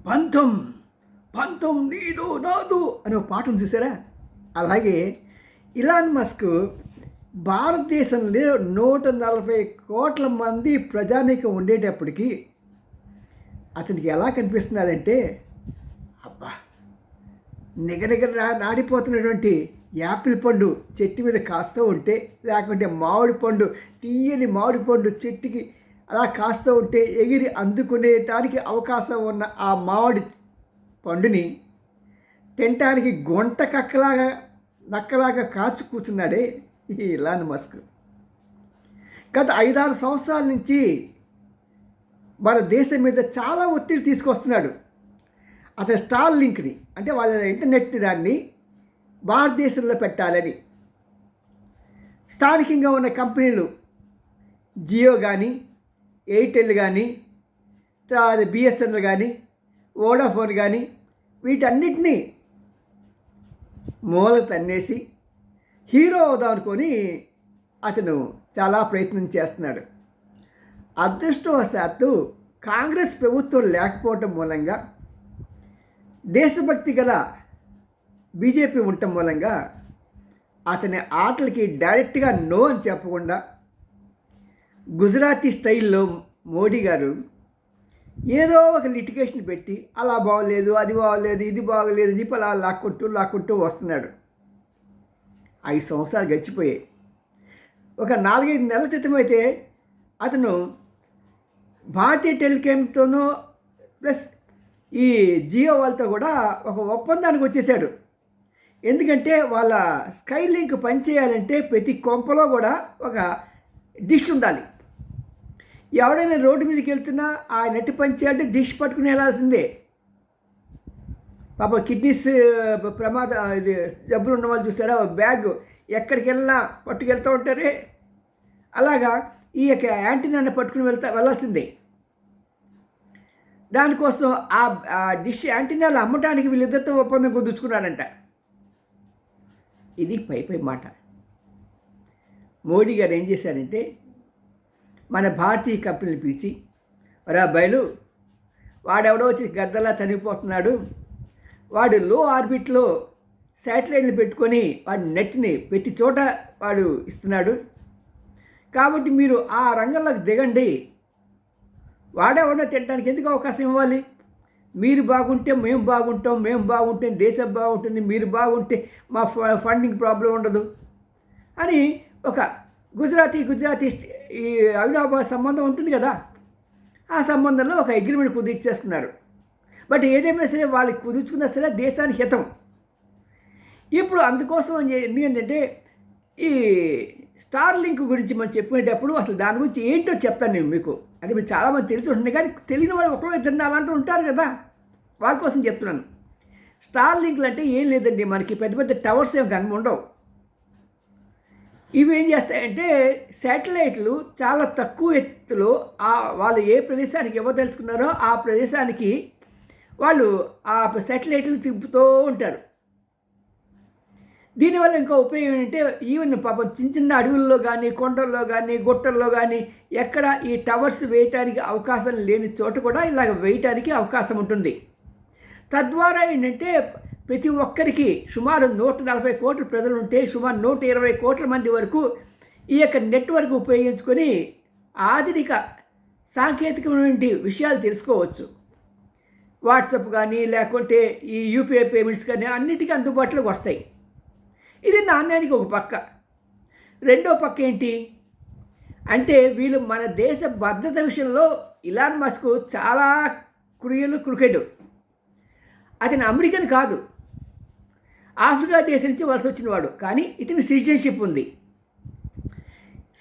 పంతం పంతం నీదు నాదు అనే ఒక పాటను చూసారా? అలాగే ఇలాన్ మస్క్ భారతదేశంలో 140 కోట్ల మంది ప్రజానీకం ఉండేటప్పటికీ అతనికి ఎలా కనిపిస్తున్నాడంటే, అబ్బా, నిగనిగ నాడిపోతున్నటువంటి యాపిల్ పండు చెట్టు మీద కాస్తూ ఉంటే, లేకుంటే మామిడి పండు, తీయని మామిడి పండు చెట్టుకి అలా కాస్తూ ఉంటే ఎగిరి అందుకునేటానికి అవకాశం ఉన్న ఆ మామిడి పండుని తినటానికి గొంట నక్కలాగా కాచు కూర్చున్నాడే ఈ ఇలాన్ మస్క్. గత 5-6 సంవత్సరాల నుంచి మన దేశం మీద చాలా ఒత్తిడి తీసుకొస్తున్నాడు. అతను స్టార్ లింక్ని, అంటే వాళ్ళ ఇంటర్నెట్ దాన్ని భారతదేశంలో పెట్టాలని స్థానికంగా ఉన్న కంపెనీలు జియో కానీ, ఎయిర్టెల్ కానీ, తర్వాత బిఎస్ఎన్ఎల్ కానీ, వోడాఫోన్ కానీ వీటన్నిటినీ మూల తన్నేసి హీరో అవుదాం అనుకొని అతను చాలా ప్రయత్నం చేస్తున్నాడు. అదృష్టవశాత్తు కాంగ్రెస్ ప్రభుత్వం లేకపోవటం మూలంగా, దేశభక్తి గల బీజేపీ ఉండటం మూలంగా అతని ఆటలకి డైరెక్ట్గా నో అని చెప్పకుండా గుజరాతీ స్టైల్లో మోడీ గారు ఏదో ఒక లిటిగేషన్ పెట్టి అలా బాగోలేదు, అది బాగోలేదు, ఇది బాగోలేదు అని చెప్పి అలా లాక్కుంటూ వస్తున్నాడు. 5 సంవత్సరాలు గడిచిపోయాయి. ఒక 4-5 నెలల క్రితం అయితే అతను భారతీయ టెలికాంతోనూ ప్లస్ ఈ జియో వాళ్ళతో కూడా ఒక ఒప్పందానికి వచ్చేసాడు. ఎందుకంటే వాళ్ళ స్కై లింక్ పనిచేయాలంటే ప్రతి కొంపలో కూడా ఒక డిష్ ఉండాలి. ఎవడైనా రోడ్డు మీదకి వెళ్తున్నా ఆ నెట్ పనిచేయాలంటే డిష్ పట్టుకుని వెళ్ళాల్సిందే. పాప కిడ్నీస్ ఇది జబ్బులు ఉన్న వాళ్ళు చూస్తారా, బ్యాగ్ ఎక్కడికి వెళ్ళినా పట్టుకెళ్తూ ఉంటారే, అలాగా ఈ యొక్క యాంటీనాన్ని పట్టుకుని వెళ్ళాల్సిందే. దానికోసం ఆ డిష్ యాంటీనాలు అమ్మటానికి వీళ్ళిద్దరితో ఒప్పందం కుదుర్చుకున్నాడంట. ఇది పై మాట. మోడీ గారు ఏం చేశారంటే, మన భారతీయ కంపెనీని పిలిచి, రా బయలు, వాడెవడో వచ్చి గద్దలా తనిగిపోతున్నాడు, వాడు లో ఆర్బిట్లో శాటిలైట్లు పెట్టుకొని వాడి నెట్ని ప్రతి చోట వాడు ఇస్తున్నాడు, కాబట్టి మీరు ఆ రంగంలోకి దిగండి, వాడెవడో తినడానికి ఎందుకు అవకాశం ఇవ్వాలి? మీరు బాగుంటే మేము బాగుంటాం, మేము బాగుంటే దేశం బాగుంటుంది, మీరు బాగుంటే మా ఫండింగ్ ప్రాబ్లం ఉండదు అని ఒక గుజరాతీ ఈ అవినాభావ సంబంధం ఉంటుంది కదా, ఆ సంబంధంలో ఒక అగ్రిమెంట్ కుదిర్చేస్తున్నారు. బట్ ఏదైనా సరే వాళ్ళకి కుదుర్చుకున్నా సరే దేశానికి హితం. ఇప్పుడు అందుకోసం ఎందుకంటే ఈ స్టార్ లింక్ గురించి మనం చెప్పుకునేటప్పుడు అసలు దాని గురించి ఏంటో చెప్తాను నేను మీకు. అంటే మీరు చాలామంది తెలిసి ఉంటుంది, కానీ తెలియని వాళ్ళు ఒకరో ఇద్దరు అలాంటి ఉంటారు కదా, వాళ్ళ కోసం చెప్తున్నాను. స్టార్ లింక్లు అంటే ఏం లేదండి, మనకి పెద్ద పెద్ద టవర్స్ ఏం కనుక ఉండవు. ఇవి ఏం చేస్తాయంటే శాటిలైట్లు చాలా తక్కువ ఎత్తులో వాళ్ళు ఏ ప్రదేశానికి ఇవ్వదలుచుకున్నారో ఆ ప్రదేశానికి వాళ్ళు ఆ శాటిలైట్లు తిప్పుతూ ఉంటారు. దీనివల్ల ఇంకో ఉపయోగం ఏంటంటే, ఈవెన్ పాపం చిన్న అడవుల్లో కానీ, కొండల్లో కానీ, గుట్టల్లో కానీ ఎక్కడ ఈ టవర్స్ వేయటానికి అవకాశం లేని చోట కూడా ఇలాగ వేయటానికి అవకాశం ఉంటుంది. తద్వారా ఏంటంటే ప్రతి ఒక్కరికి సుమారు 140 కోట్ల ప్రజలు ఉంటే సుమారు 120 కోట్ల మంది వరకు ఈ యొక్క నెట్వర్క్ ఉపయోగించుకొని ఆధునిక సాంకేతికమైన విషయాలు తెలుసుకోవచ్చు. వాట్సాప్ కానీ, లేకుంటే ఈ యూపీఐ పేమెంట్స్ కానీ అన్నిటికీ అందుబాటులోకి వస్తాయి. ఇది నాణ్యానికి ఒక పక్క. రెండో పక్క ఏంటి అంటే, వీళ్ళు మన దేశ భద్రత విషయంలో ఇలాన్ మస్క్ చాలా క్రికెట్. అతను అమెరికన్ కాదు, ఆఫ్రికా దేశం నుంచి వలస వచ్చినవాడు, కానీ ఇతని సిటిజన్షిప్ ఉంది.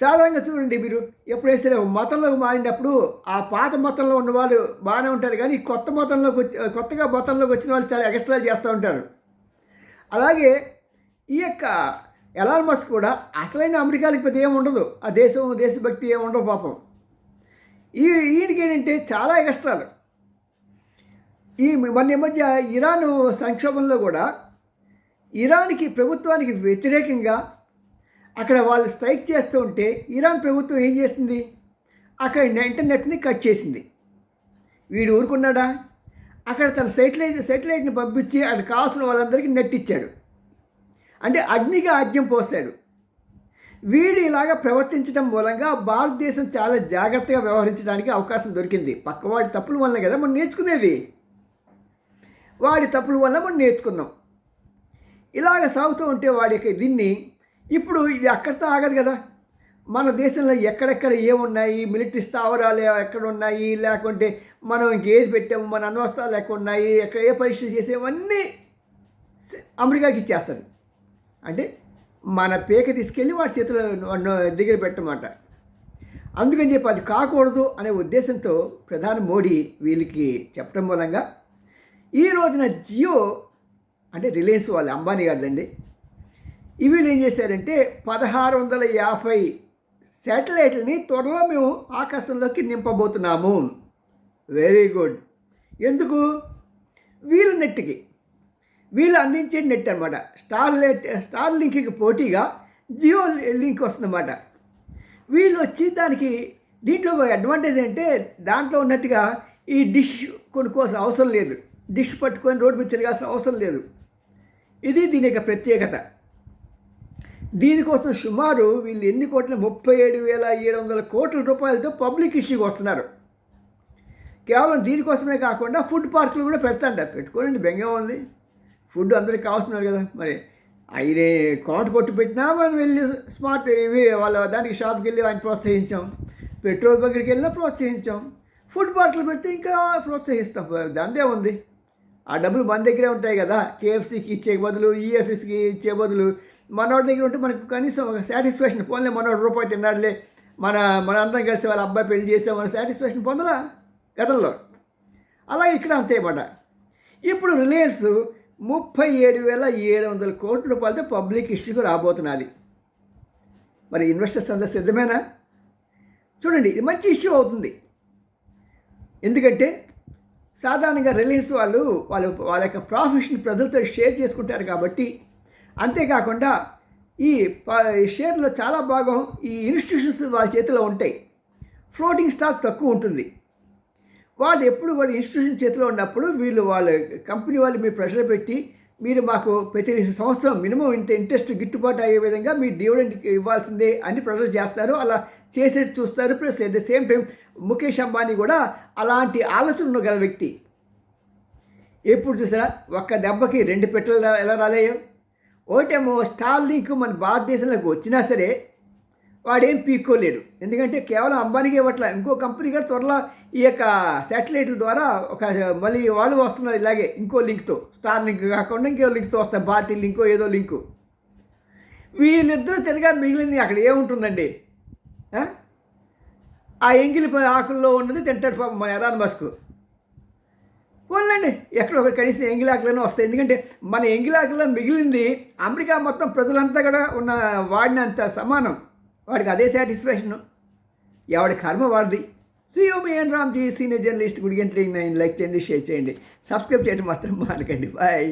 సాధారణంగా చూడండి, మీరు ఎప్పుడైనా సరే మతంలోకి మారినప్పుడు ఆ పాత మతంలో ఉన్నవాళ్ళు బాగానే ఉంటారు, కానీ కొత్తగా మతంలోకి వచ్చిన వాళ్ళు చాలా ఎక్స్ట్రా చేస్తూ ఉంటారు. అలాగే ఈ యొక్క ఎలాన్ మస్క్ కూడా అసలైన అమెరికాలకు పెద్ద ఏమి ఉండదు, ఆ దేశభక్తి ఏమి ఉండవు పాపం. ఈయనకి ఏంటంటే చాలా ఎక్స్ట్రాలు. మొన్న మధ్య ఇరాన్ సంక్షోభంలో కూడా ఇరాన్కి ప్రభుత్వానికి వ్యతిరేకంగా అక్కడ వాళ్ళు స్ట్రైక్ చేస్తూ ఉంటే ఇరాన్ ప్రభుత్వం ఏం చేసింది, అక్కడ ఇంటర్నెట్ని కట్ చేసింది. వీడు ఊరుకున్నాడా? అక్కడ తన సెటిలైట్ని పంపించి అక్కడ కావాల్సిన వాళ్ళందరికీ నెట్ ఇచ్చాడు. అంటే అగ్నికి ఆజ్యం పోస్తాడు. వీడు ఇలాగా ప్రవర్తించడం మూలంగా భారతదేశం చాలా జాగ్రత్తగా వ్యవహరించడానికి అవకాశం దొరికింది. పక్కవాడి తప్పుల వల్ల కదా మనం నేర్చుకునేది. వాడి తప్పుల వల్ల మనం నేర్చుకున్నాం. ఇలాగ సాగుతూ ఉంటే వాడికి దీన్ని ఇప్పుడు ఇది అక్కడితో ఆగదు కదా. మన దేశంలో ఎక్కడెక్కడ ఏమున్నాయి, మిలిటరీ స్థావరాలు ఎక్కడ ఉన్నాయి, లేకుంటే మనం ఇంకేది పెట్టాము, మన అణ్వస్త్రాలు ఎక్కడ ఉన్నాయి, ఎక్కడ ఏ పరీక్షలు చేసేవన్నీ అమెరికాకి ఇచ్చేస్తారు. అంటే మన పేక తీసుకెళ్ళి వాడి చేతిలో దగ్గర పెట్టమాట. అందుకని చెప్పి అది కాకూడదు అనే ఉద్దేశంతో ప్రధాని మోడీ వీళ్ళకి చెప్పడం మూలంగా ఈ రోజున జియో అంటే రిలయన్స్ వాళ్ళు అంబానీ గారిదండి, వీళ్ళు ఏం చేశారంటే 1650 శాటిలైట్లని త్వరలో మేము ఆకాశంలోకి నింపబోతున్నాము. Very good. ఎందుకు? వీళ్ళ నెట్కి, వీళ్ళు అందించే నెట్ అనమాట. స్టార్ లింక్కి పోటీగా జియో లింక్ వస్తుందన్నమాట. వీళ్ళు వచ్చి దానికి దీంట్లో అడ్వాంటేజ్ అంటే దాంట్లో ఉన్నట్టుగా ఈ డిష్ కొనుక్కోవాల్సిన అవసరం లేదు. డిష్ పట్టుకొని రోడ్డు మీద తిరగాల్సిన అవసరం లేదు. ఇది దీని యొక్క ప్రత్యేకత. దీనికోసం సుమారు వీళ్ళు ఎన్ని కోట్ల 37,700 కోట్ల రూపాయలతో పబ్లిక్ ఇష్యూకి వస్తున్నారు. కేవలం దీనికోసమే కాకుండా ఫుడ్ పార్కులు కూడా పెడతాంట. పెట్టుకోనండి, బెంగ ఉంది. ఫుడ్ అందరికి కావాల్సినారు కదా. మరి అయినే కౌంట్ కొట్టి పెట్టినా మనం వెళ్ళి స్మార్ట్ ఇవి వాళ్ళ దానికి షాప్కి వెళ్ళి ఆయన ప్రోత్సహించాం. పెట్రోల్ బంక్కి వెళ్ళినా ప్రోత్సహించాం. ఫుడ్ పార్కులు పెడితే ఇంకా ప్రోత్సహిస్తాం. దాందే ఉంది. ఆ డబ్బులు మన దగ్గరే ఉంటాయి కదా. కేఎఫ్సీకి ఇచ్చే బదులు, ఈఎఫ్ఎస్కి ఇచ్చే బదులు మనోడి దగ్గర ఉంటే మనకు కనీసం ఒక సాటిస్ఫాక్షన్. పోన్లే మనోడు రూపాయి తిన్నాడులే, మన అందరం కలిసి వాళ్ళ అబ్బాయి పెళ్లి చేసామని సాటిస్ఫాక్షన్ పొందలా గతంలో. అలాగే ఇక్కడ అంతే అన్నమాట. ఇప్పుడు రిలయన్స్ 37,700 కోట్ల రూపాయలతో పబ్లిక్ ఇష్యూకి రాబోతున్నది. మరి ఇన్వెస్టర్స్ అంతా సిద్ధమేనా? చూడండి, ఇది మంచి ఇష్యూ అవుతుంది. ఎందుకంటే సాధారణంగా రిలయన్స్ వాళ్ళ యొక్క ప్రాఫిట్ని ప్రజలతో షేర్ చేసుకుంటారు కాబట్టి. అంతేకాకుండా ఈ షేర్లో చాలా భాగం ఈ ఇన్స్టిట్యూషన్స్ వాళ్ళ చేతిలో ఉంటాయి. ఫ్లోటింగ్ స్టాక్ తక్కువ ఉంటుంది. వాళ్ళు ఎప్పుడు కూడా ఇన్స్టిట్యూషన్ చేతిలో ఉన్నప్పుడు వాళ్ళ కంపెనీ వాళ్ళు మీరు ప్రెషర్ పెట్టి మీరు మాకు ప్రతి సంవత్సరం మినిమం ఇంత ఇంట్రెస్ట్ గిట్టుబాటు అయ్యే విధంగా మీ డివిడెండ్ ఇవ్వాల్సిందే అని ప్రెషర్ చేస్తారు. అలా చేసేది చూస్తారు. Plus at the same time Mukesh Ambani కూడా అలాంటి ఆలోచన ఉండగల వ్యక్తి. ఎప్పుడు చూసారా ఒక్క దెబ్బకి 2 పెట్టెలు ఎలా రాలేయో. ఒకటేమో స్టార్ లింక్ మన భారతదేశంలోకి వచ్చినా సరే వాడేం పీక్కోలేడు. ఎందుకంటే కేవలం అంబానీకి ఇవ్వట్ల, ఇంకో కంపెనీ కూడా త్వరలో ఈ యొక్క శాటిలైట్ల ద్వారా మళ్ళీ వాళ్ళు వస్తున్నారు ఇలాగే ఇంకో లింక్తో. స్టార్ లింక్ కాకుండా ఇంకో లింక్తో వస్తారు. భారతీయ లింకో ఏదో లింకు. వీళ్ళిద్దరూ తినగా మిగిలింది అక్కడ ఏముంటుందండి? ఆ ఎంగిలి ఆకుల్లో ఉన్నది తింటాడు పాపం మన ఎలాన్ మస్క్. పోన్లండి, ఎక్కడో ఒకటి కనీసం ఎంగిలాకులనే వస్తాయి. ఎందుకంటే మన ఎంగిలాకులో మిగిలింది అమెరికా మొత్తం ప్రజలంతా కూడా వాడినంత సమానం. వాడికి అదే సాటిస్ఫాక్షన్. ఎవడి కర్మ వాడిది. సిఓబిఎన్ రామ్జీ, సీనియర్ జర్నలిస్ట్. గుడిగంటలు 9 లైక్ చేయండి, షేర్ చేయండి, సబ్స్క్రైబ్ చేయడం మాత్రం మానకండి. బాయ్.